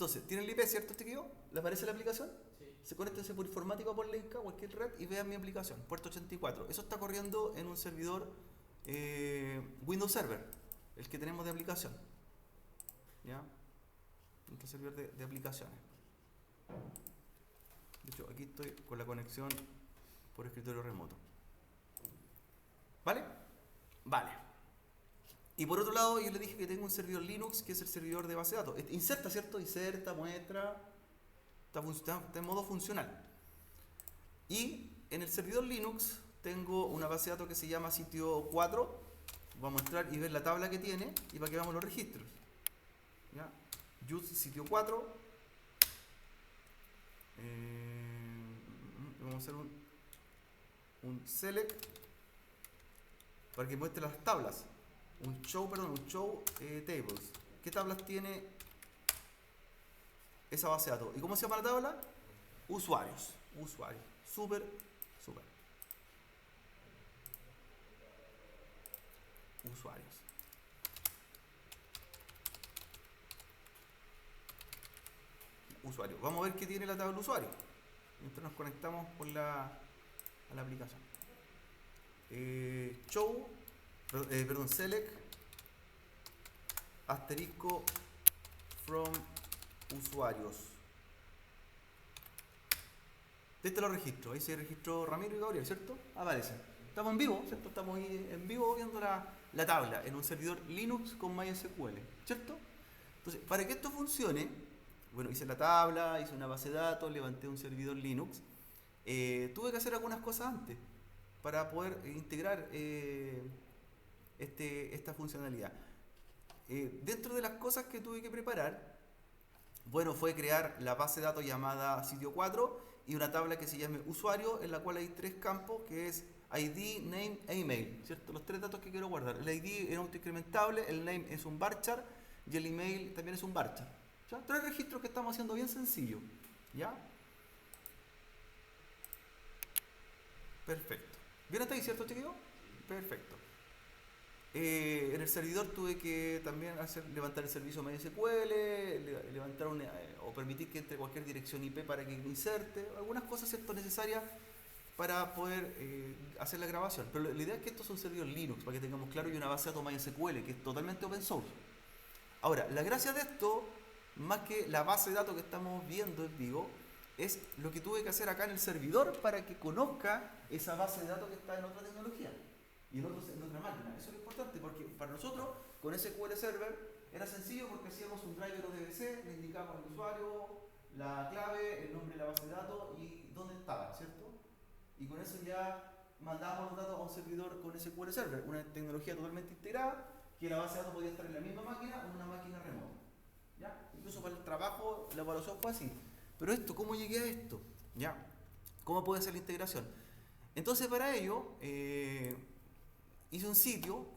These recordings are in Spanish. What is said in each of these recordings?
Entonces, ¿tiene el IP, cierto, chiquillo? ¿Le aparece la aplicación? Sí. Se conéctense por informática o por Lenka, cualquier red, y vean mi aplicación, puerto 84. Eso está corriendo en un servidor Windows Server, el que tenemos de aplicación. ¿Ya? Nuestro servidor de aplicaciones. De hecho, aquí estoy con la conexión por escritorio remoto. ¿Vale? Vale. Y por otro lado, yo le dije que tengo un servidor Linux, que es el servidor de base de datos. Inserta, ¿cierto? Inserta, muestra. Está en modo funcional. Y en el servidor Linux tengo una base de datos que se llama sitio 4. Voy a mostrar y ver la tabla que tiene y para que veamos los registros. ¿Ya? Use sitio 4. Vamos a hacer un select para que muestre las tablas. Un show tables. ¿Qué tablas tiene esa base de datos? ¿Y cómo se llama la tabla? Usuarios. Súper. Usuarios. Vamos a ver qué tiene la tabla usuario mientras nos conectamos a la aplicación. Select asterisco from usuarios. Este lo registro. Ahí se registró Ramiro y Gabriel, ¿cierto? Aparece. Estamos en vivo, ¿cierto? Estamos ahí en vivo viendo la tabla en un servidor Linux con MySQL, ¿cierto? Entonces, para que esto funcione, bueno, hice la tabla, hice una base de datos, levanté un servidor Linux. Tuve que hacer algunas cosas antes para poder integrar esta funcionalidad. Dentro de las cosas que tuve que preparar, bueno, fue crear la base de datos llamada sitio 4 y una tabla que se llame usuario, en la cual hay 3 campos, que es ID, name e email, ¿cierto? Los 3 datos que quiero guardar. El ID es autoincrementable, el name es un varchar y el email también es un varchar. ¿Ya? 3 registros que estamos haciendo bien sencillo. ¿Ya? Perfecto. ¿Bien hasta ahí, cierto, chiquillo? Perfecto. En el servidor tuve que también levantar el servicio MySQL, levantar o permitir que entre cualquier dirección IP para que inserte, algunas cosas, ¿cierto?, necesarias para poder hacer la grabación. Pero la idea es que esto es un servidor Linux, para que tengamos claro, y una base de datos MySQL, que es totalmente open source. Ahora, la gracia de esto, más que la base de datos que estamos viendo en vivo, es lo que tuve que hacer acá en el servidor para que conozca esa base de datos que está en otra tecnología y en otra máquina. Eso es lo importante, porque para nosotros, con SQL Server, era sencillo porque hacíamos un driver ODBC, le indicamos al usuario, la clave, el nombre de la base de datos y dónde estaba, ¿cierto? Y con eso ya mandábamos los datos a un servidor con SQL Server, una tecnología totalmente integrada, que la base de datos podía estar en la misma máquina o en una máquina remota. ¿Ya? Incluso para el trabajo, la evaluación fue así. Pero esto, ¿cómo llegué a esto? ¿Ya? ¿Cómo puede ser la integración? Entonces, para ello, hice un sitio,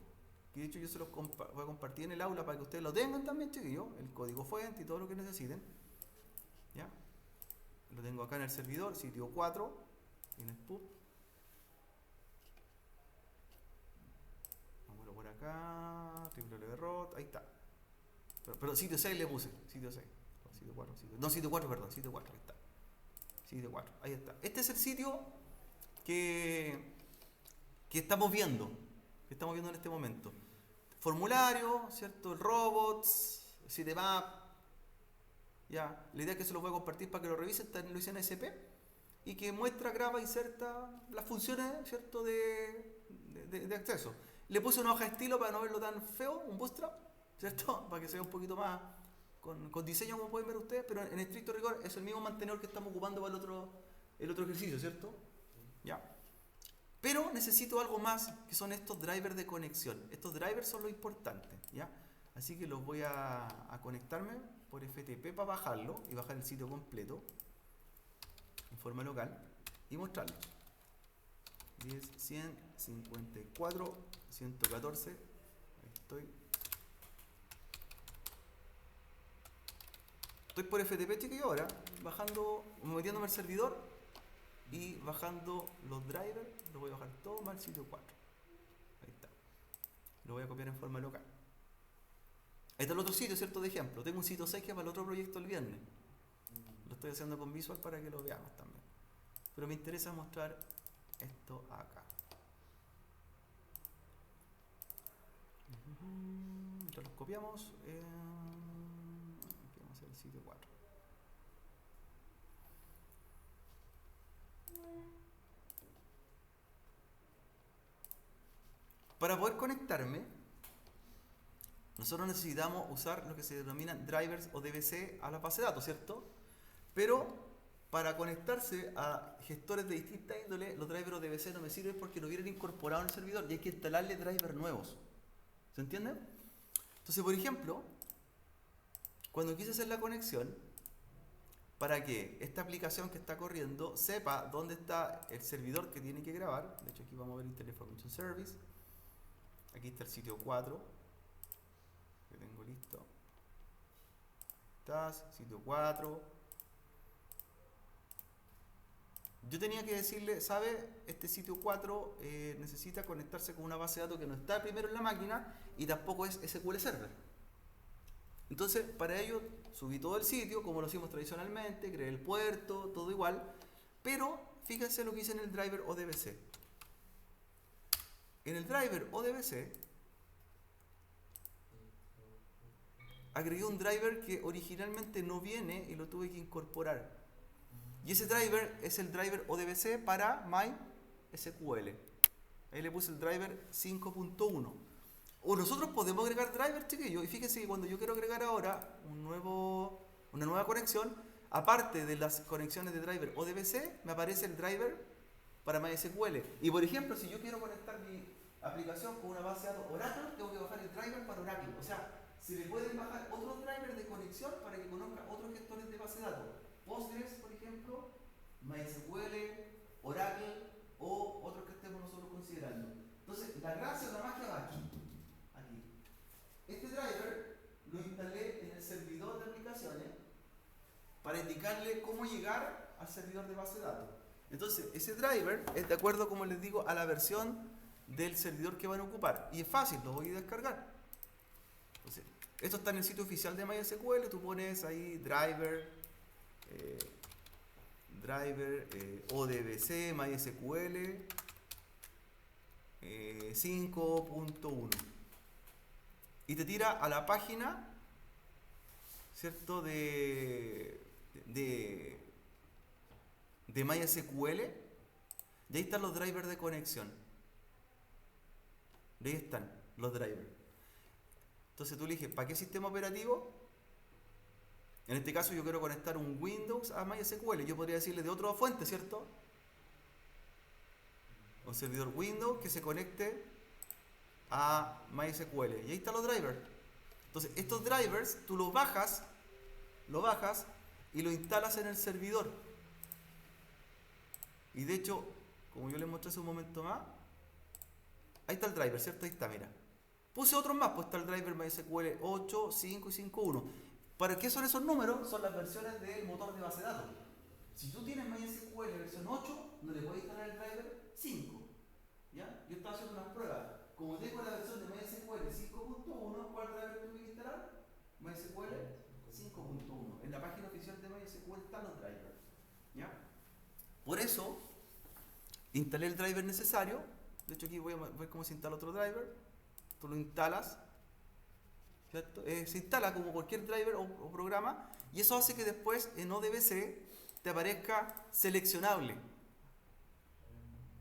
que de hecho yo se los voy a compartir en el aula para que ustedes lo tengan también, chiquillos, el código fuente y todo lo que necesiten. ¿Ya? Lo tengo acá en el servidor, sitio 4, en el pub. Vamos por acá, www.rot, ahí está. Pero sitio 6 le puse, sitio 6. Sitio 4, sitio 4, perdón, sitio 4, ahí está. Sitio 4, ahí está. Este es el sitio que estamos viendo en este momento. Formulario, ¿cierto? El robots, sitemap. Ya, la idea es que se los voy a compartir para que lo revisen, está en Luisiana SP, y que muestra, graba, inserta las funciones, ¿cierto?, de acceso. Le puse una hoja de estilo para no verlo tan feo, un bootstrap, ¿cierto? Para que se vea un poquito más con diseño, como pueden ver ustedes, pero en estricto rigor es el mismo mantenedor que estamos ocupando para el otro ejercicio, ¿cierto? Ya. Pero necesito algo más, que son estos drivers de conexión. Estos drivers son lo importante, ¿ya? Así que los voy a conectarme por FTP para bajarlo y bajar el sitio completo en forma local y mostrarlo. 10, 100, 54, 114. Ahí estoy. Estoy por FTP, chiquillos, ahora metiéndome al servidor y bajando los drivers. Lo voy a bajar todo más al sitio 4. Ahí está. Lo voy a copiar en forma local. Este es el otro sitio, ¿cierto? De ejemplo. Tengo un sitio 6 que es para el otro proyecto el viernes. Lo estoy haciendo con Visual para que lo veamos también. Pero me interesa mostrar esto acá. Entonces los copiamos. Aquí vamos a hacer el sitio 4. Para poder conectarme, nosotros necesitamos usar lo que se denominan drivers o DBC a la base de datos, ¿cierto? Pero para conectarse a gestores de distinta índole, los drivers o DBC no me sirven porque no vienen incorporados en el servidor y hay que instalarle drivers nuevos. ¿Se entiende? Entonces, por ejemplo, cuando quise hacer la conexión, para que esta aplicación que está corriendo sepa dónde está el servidor que tiene que grabar, de hecho aquí vamos a ver Internet Information Service, aquí está el sitio 4, que tengo listo, estás, sitio 4, yo tenía que decirle, ¿sabe? Este sitio 4 necesita conectarse con una base de datos que no está primero en la máquina y tampoco es SQL Server. Entonces, para ello, subí todo el sitio, como lo hicimos tradicionalmente, creé el puerto, todo igual, pero fíjense lo que hice en el driver ODBC. En el driver ODBC, agregué un driver que originalmente no viene y lo tuve que incorporar. Y ese driver es el driver ODBC para MySQL. Ahí le puse el driver 5.1. O nosotros podemos agregar drivers, chiquillos. Y fíjense que cuando yo quiero agregar ahora una nueva conexión, aparte de las conexiones de driver ODBC, me aparece el driver para MySQL. Y por ejemplo, si yo quiero conectar mi aplicación con una base de datos Oracle, tengo que bajar el driver para Oracle. O sea, se le pueden bajar otros drivers de conexión para que conozca otros gestores de base de datos. Postgres, por ejemplo, MySQL, Oracle o otros que estemos nosotros considerando. Entonces, la gracia de la magia va aquí. Este driver lo instalé en el servidor de aplicaciones para indicarle cómo llegar al servidor de base de datos. Entonces, ese driver es de acuerdo, como les digo, a la versión del servidor que van a ocupar. Y es fácil, lo voy a descargar. Entonces, esto está en el sitio oficial de MySQL. Tú pones ahí driver ODBC MySQL 5.1 y te tira a la página, ¿cierto? de MySQL, y ahí están los drivers de conexión. De ahí están los drivers. Entonces tú eliges para qué sistema operativo. En este caso yo quiero conectar un Windows a MySQL. Yo podría decirle de otra fuente, ¿cierto? Un servidor Windows que se conecte a MySQL. Y ahí están los drivers. Entonces estos drivers tú los bajas y lo instalas en el servidor. Y de hecho, como yo les mostré hace un momento más, ahí está el driver, ¿cierto? Ahí está, mira. Puse otros más, pues está el driver MySQL 8, 5 y 5.1. ¿Para qué son esos números? Son las versiones del motor de base de datos. Si tú tienes MySQL versión 8, no le puedes instalar el driver 5. ¿Ya? Yo estaba haciendo unas pruebas. Como tengo la versión de MySQL 5.1, ¿cuál driver tuve que instalar? MySQL 5.1. En la página oficial de MySQL están los drivers. ¿Ya? Por eso, instalé el driver necesario. De hecho, aquí voy a ver cómo se instala otro driver. Tú lo instalas, ¿cierto? Se instala como cualquier driver o programa, y eso hace que después en ODBC te aparezca seleccionable.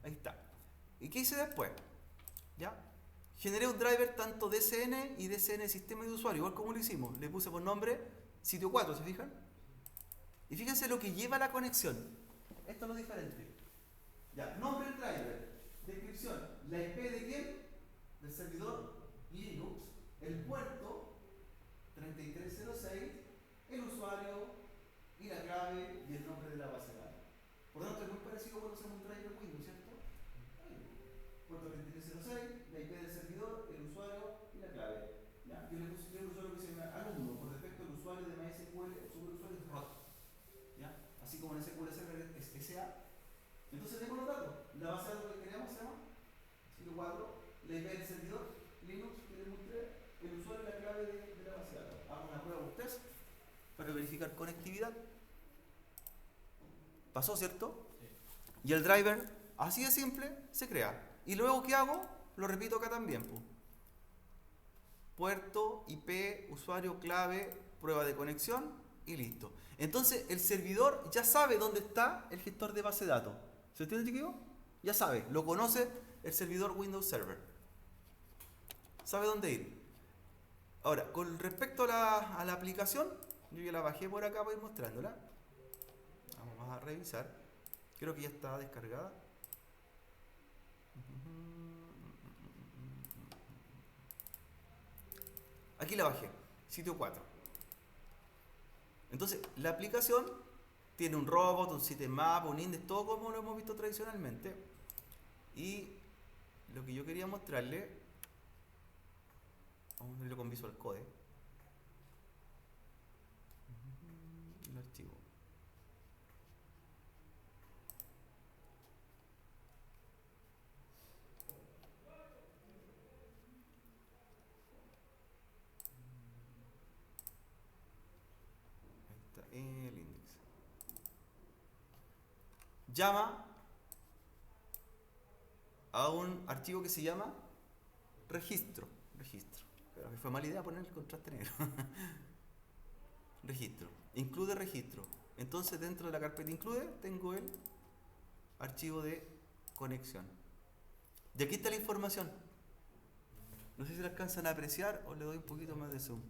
Ahí está. ¿Y qué hice después? ¿Ya? Generé un driver tanto DCN y DCN sistema de usuario, igual como lo hicimos. Le puse por nombre sitio 4, ¿se fijan? Y fíjense lo que lleva la conexión. Esto es lo diferente. Ya, nombre del driver, descripción, la IP de quién, del servidor Linux, el puerto 3306, el usuario y la clave y el nombre de la base de datos. Por lo tanto, es muy parecido cuando hacemos un driver Windows, ¿cierto? Puerto 3306, la IP del servidor, el usuario y la clave. ¿Ya? Yo le puse un usuario que se llama alumno, por defecto el usuario de MySQL, el superusuario es ROT. ¿Ya? Así como en SQL Server es SA. Entonces tengo los datos. La base de datos que creamos se llama sitio 4, la IP del servidor, Linux, que le mostré, el usuario y la clave de la base para verificar conectividad. ¿Pasó, cierto? Y el driver, así de simple, se crea. Y luego, ¿qué hago? Lo repito acá también. Puerto, IP, usuario, clave, prueba de conexión y listo. Entonces, el servidor ya sabe dónde está el gestor de base de datos. ¿Se entiende, chiquillo? Ya sabe, lo conoce el servidor Windows Server. Sabe dónde ir. Ahora, con respecto a la aplicación, yo ya la bajé por acá para ir mostrándola. Vamos a revisar. Creo que ya está descargada. Aquí la bajé, sitio 4. Entonces, la aplicación tiene un robot, un sitemap, un index, todo como lo hemos visto tradicionalmente. Y lo que yo quería mostrarle, vamos a verlo con Visual Code. El archivo. Ahí está, el index. Llama a un archivo que se llama registro. Pero me fue mala idea poner el contraste negro. Registro. Include registro. Entonces dentro de la carpeta include tengo el archivo de conexión. Y aquí está la información. No sé si la alcanzan a apreciar o le doy un poquito más de zoom.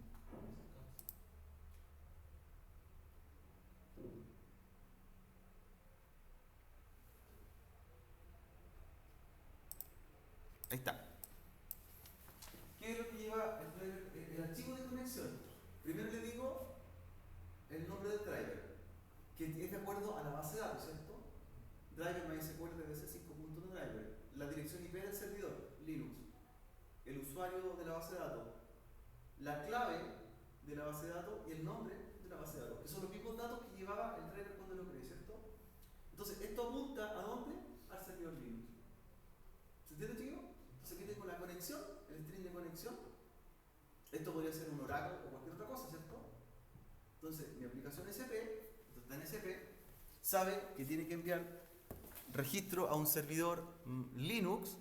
Ahí está. ¿Qué es lo que lleva el archivo de conexión? Primero le digo el nombre del driver, que es de acuerdo a la base de datos, ¿cierto? Driver MySQL DBC 5.1 driver. La dirección IP del servidor, Linux. El usuario de la base de datos. La clave de la base de datos y el nombre de la base de datos, que son los mismos datos que llevaba el driver cuando lo creé, ¿cierto? Entonces, esto apunta ¿a dónde? Al servidor Linux. ¿Se entiende, chico? Entonces, aquí tengo la conexión, el string de conexión. Esto podría ser un Oracle o cualquier otra cosa, ¿cierto? Entonces, mi aplicación SP, esto está en SP, sabe que tiene que enviar registro a un servidor Linux.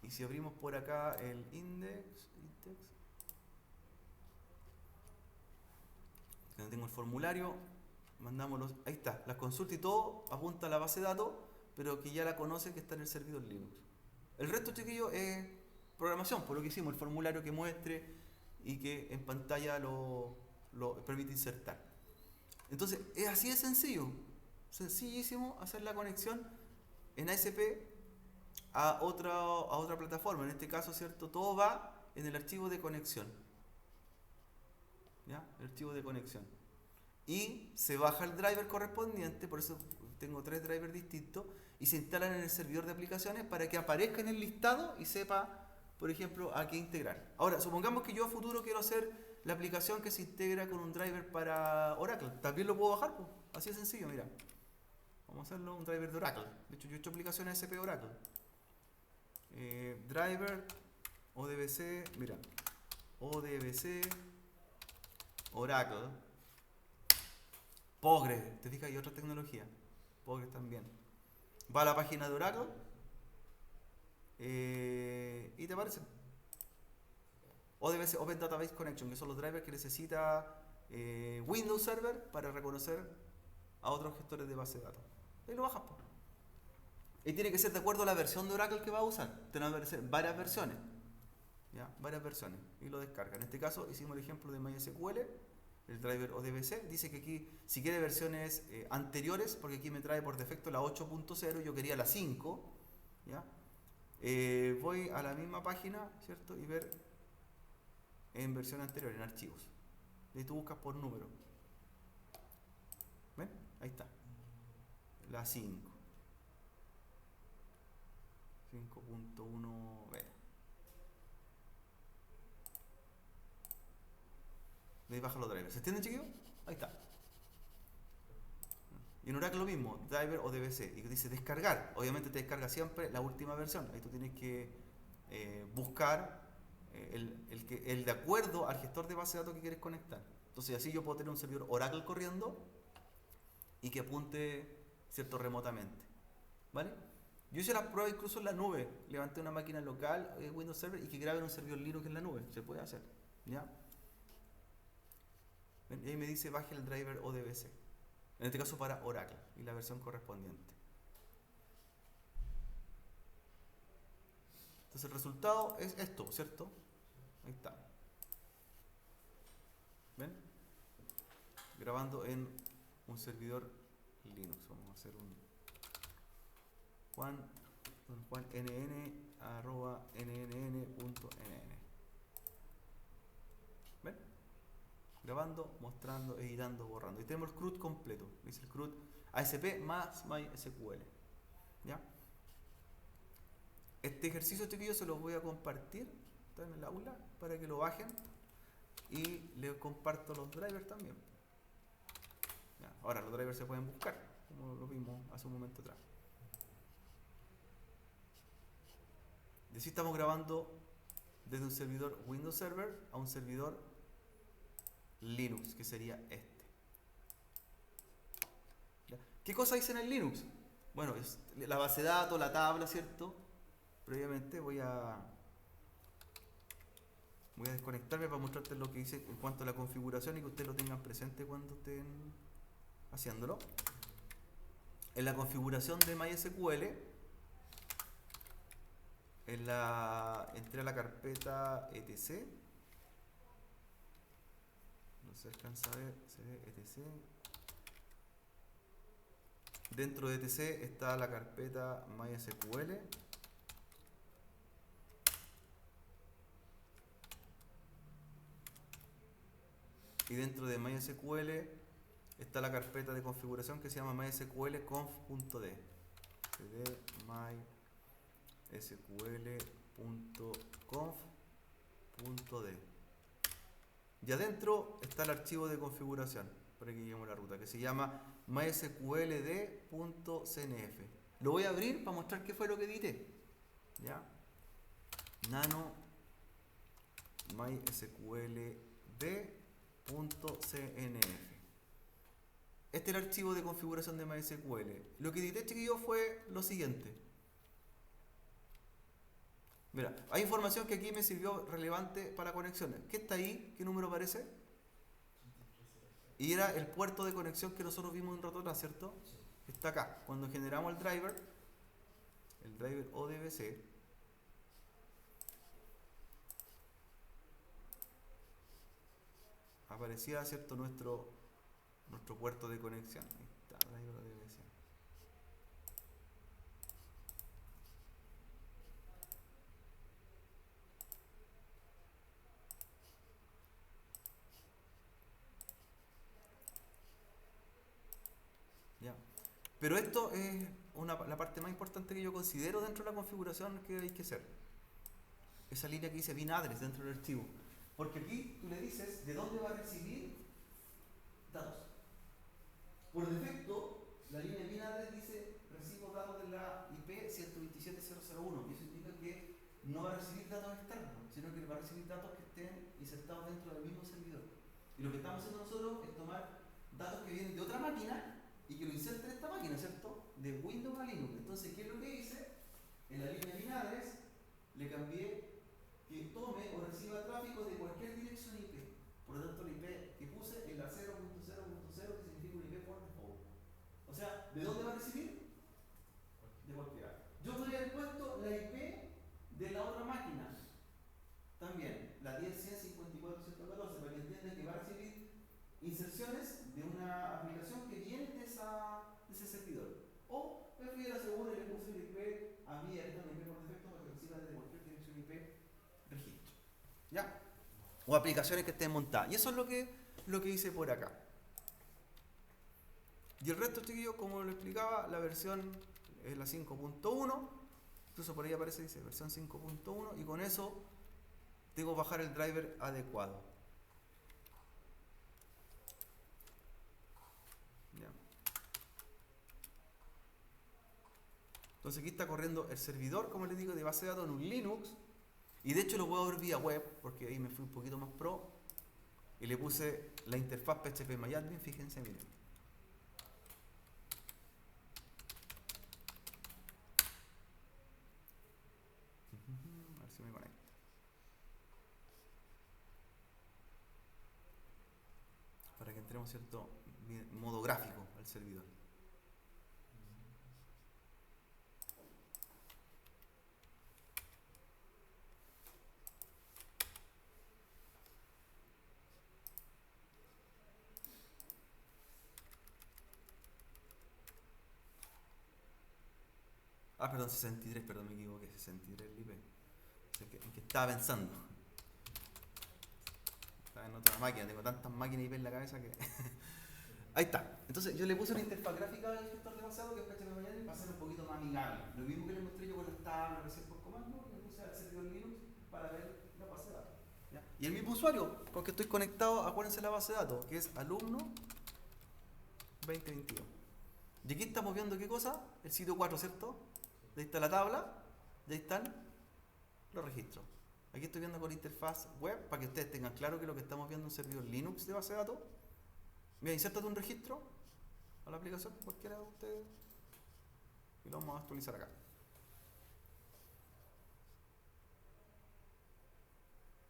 Y si abrimos por acá el index, donde tengo el formulario, mandamos ahí está, las consultas y todo apunta a la base de datos, pero que ya la conoce que está en el servidor Linux. El resto, chiquillos, es programación, por lo que hicimos, el formulario que muestre y que en pantalla lo permite insertar. Entonces, es así de sencillo, sencillísimo hacer la conexión en ASP a otra plataforma. En este caso, ¿cierto? Todo va en el archivo de conexión. ¿Ya? El archivo de conexión. Y se baja el driver correspondiente, por eso tengo 3 drivers distintos, y se instalan en el servidor de aplicaciones para que aparezca en el listado y sepa, por ejemplo, a qué integrar. Ahora, supongamos que yo a futuro quiero hacer la aplicación que se integra con un driver para Oracle. También lo puedo bajar, pues. Así de sencillo, mira. Vamos a hacerlo un driver de Oracle. De hecho, yo he hecho aplicaciones SP Oracle. Driver, ODBC, mira. ODBC, Oracle. Postgres, te fijas, hay otra tecnología. Postgres también. Va a la página de Oracle y te aparece. ODBC, Open Database Connection, que son los drivers que necesita Windows Server para reconocer a otros gestores de base de datos. Ahí lo bajas. Y tiene que ser de acuerdo a la versión de Oracle que va a usar. Tiene que ser varias versiones. ¿Ya? Varias versiones. Y lo descarga. En este caso hicimos el ejemplo de MySQL. El driver ODBC dice que aquí, si quiere versiones anteriores, porque aquí me trae por defecto la 8.0, yo quería la 5, ¿ya? Voy a la misma página, ¿cierto? Y ver en versión anterior, en archivos. Y tú buscas por número. ¿Ven? Ahí está. La 5. 5.1b. De ahí baja los drivers. ¿Se entiende, chiquillos? Ahí está. Y en Oracle lo mismo, driver o DBC. Y dice descargar. Obviamente te descarga siempre la última versión. Ahí tú tienes que buscar el de acuerdo al gestor de base de datos que quieres conectar. Entonces así yo puedo tener un servidor Oracle corriendo y que apunte, ¿cierto?, remotamente. ¿Vale? Yo hice las pruebas incluso en la nube. Levanté una máquina local, Windows Server, y que grabe en un servidor Linux en la nube. Se puede hacer. ¿Ya? Y ahí me dice baje el driver ODBC. En este caso para Oracle y la versión correspondiente. Entonces el resultado es esto, ¿cierto? Ahí está. ¿Ven? Grabando en un servidor Linux. Vamos a hacer un juannn@nn.nn. ¿Ven? Grabando, mostrando, editando, borrando. Y tenemos el CRUD completo. Dice el CRUD ASP más MySQL. ¿Ya? Este ejercicio, chiquillos, se los voy a compartir. Está en el aula para que lo bajen. Y les comparto los drivers también. ¿Ya? Ahora, los drivers se pueden buscar, como lo vimos hace un momento atrás. Y así estamos grabando desde un servidor Windows Server a un servidor Linux, que sería este. ¿Ya? ¿Qué cosa hice en el Linux? Bueno, es la base de datos, la tabla, ¿cierto? Previamente voy a desconectarme para mostrarte lo que hice en cuanto a la configuración y que ustedes lo tengan presente cuando estén haciéndolo. En la configuración de MySQL, entré a la carpeta etc. No se alcanza a ver, se ve etc. Dentro de etc está la carpeta MySQL. Y dentro de MySQL está la carpeta de configuración que se llama mysqlconf.d. mysql.conf.d. Y adentro está el archivo de configuración, para que lleguemos a la ruta, que se llama mysqld.cnf. Lo voy a abrir para mostrar qué fue lo que edité. ¿Ya? Nano mysqld.cnf. Este es el archivo de configuración de MySQL. Lo que edité, chiquillos, fue lo siguiente. Mira, hay información que aquí me sirvió relevante para conexiones. ¿Qué está ahí? ¿Qué número aparece? Y era el puerto de conexión que nosotros vimos un rato atrás, ¿cierto? Está acá. Cuando generamos el driver ODBC, aparecía, ¿cierto?, nuestro puerto de conexión. Ahí está, driver ODBC. ¿Ya? Pero esto es la parte más importante que yo considero dentro de la configuración que hay que hacer. Esa línea que dice bin address dentro del archivo. Porque aquí tú le dices de dónde va a recibir datos. Por defecto, la línea bin address dice recibo datos de la IP 127.0.0.1 y eso indica que no va a recibir datos externos, sino que va a recibir datos que estén insertados dentro del mismo servidor. Y lo que estamos haciendo nosotros es tomar datos que vienen de otra máquina y que lo inserten en esta máquina, ¿cierto? De Windows a Linux. Entonces, ¿qué es lo que hice? En la línea bin address le cambié que tome o reciba tráfico de cualquier dirección IP. Por lo tanto, la IP que puse es la 0.0.0, que significa un IP por default. O sea, ¿de dónde va a recibir? De cualquiera. Yo podría haber puesto la IP de la otra máquina. También, la 10.154.114, para que entiendan que va a recibir inserciones de una aplicación que viene de ese servidor. O me fui a la segura y le puse el IP abierta, un IP por defecto, para que reciba desde cualquier dirección IP registro. ¿Ya? O aplicaciones que estén montadas. Y eso es lo que hice por acá. Y el resto, chiquillos, como lo explicaba, la versión es la 5.1. Incluso por ahí aparece, dice versión 5.1. Y con eso tengo que bajar el driver adecuado. ¿Ya? Entonces aquí está corriendo el servidor, como les digo, de base de datos en un Linux. Y de hecho lo puedo ver vía web, porque ahí me fui un poquito más pro y le puse la interfaz PHP-MyAdmin, fíjense, miren. A ver si me conecta. Para que entremos, ¿cierto?, modo gráfico al servidor. Ah, perdón, 63, perdón, me equivoqué, 63 el IP. ¿En qué estaba pensando? Estaba en otra máquina, tengo tantas máquinas IP en la cabeza que... Ahí está. Entonces yo le puse una interfaz gráfica al gestor de pasado que es PHP para ser un poquito más amigable. Lo mismo que le mostré yo con las tablas recién por comando, le puse al servidor Linux para ver la base de datos. ¿Ya? Y el mismo usuario con que estoy conectado, acuérdense la base de datos, que es alumno 2022. Y aquí estamos viendo qué cosa, el sitio 4, ¿cierto? Ahí está la tabla, y ahí están los registros. Aquí estoy viendo con interfaz web para que ustedes tengan claro que lo que estamos viendo es un servidor Linux de base de datos. Mira, insértate un registro a la aplicación, cualquiera de ustedes, y lo vamos a actualizar acá.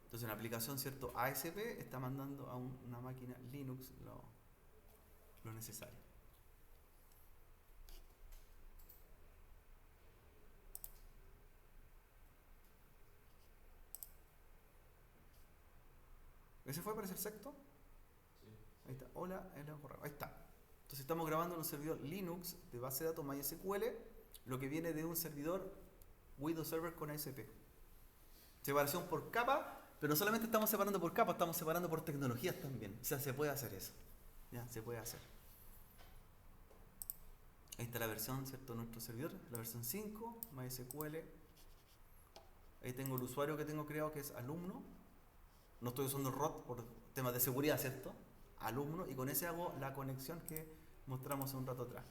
Entonces, una aplicación, ¿cierto?, ASP está mandando a una máquina Linux lo necesario. ¿Ese fue para el sexto? Sí. Ahí está. Hola, ahí está. Entonces estamos grabando en un servidor Linux de base de datos MySQL, lo que viene de un servidor Windows Server con ASP. Separación por capa, pero no solamente estamos separando por capa, estamos separando por tecnologías también. O sea, se puede hacer eso. Ya, se puede hacer. Ahí está la versión, ¿cierto?, de nuestro servidor, la versión 5, MySQL. Ahí tengo el usuario que tengo creado, que es alumno. No estoy usando el ROT por temas de seguridad, ¿cierto? Alumno, y con ese hago la conexión que mostramos un rato atrás.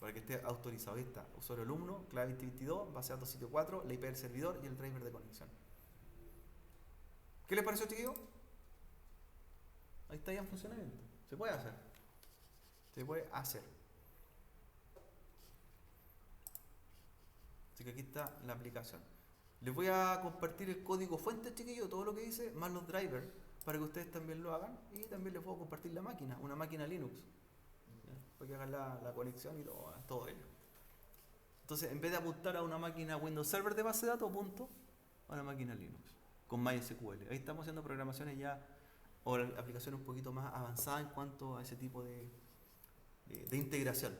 Para que esté autorizado. Ahí está, usuario alumno, clave 2022, base de datos sitio 4, la IP del servidor y el driver de conexión. ¿Qué les pareció, chiquillo? Ahí está ya en funcionamiento. Se puede hacer. Se puede hacer. Así que aquí está la aplicación. Les voy a compartir el código fuente, chiquillo, todo lo que dice, más los drivers, para que ustedes también lo hagan. Y también les puedo compartir la máquina, una máquina Linux, ¿ya?, para que hagan la conexión y todo ello. Entonces, en vez de apuntar a una máquina Windows Server de base de datos, apunto a una máquina Linux con MySQL. Ahí estamos haciendo programaciones ya, o aplicaciones un poquito más avanzadas en cuanto a ese tipo de integración.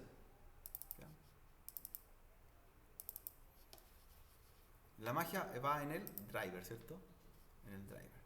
La magia va en el driver, ¿cierto? En el driver.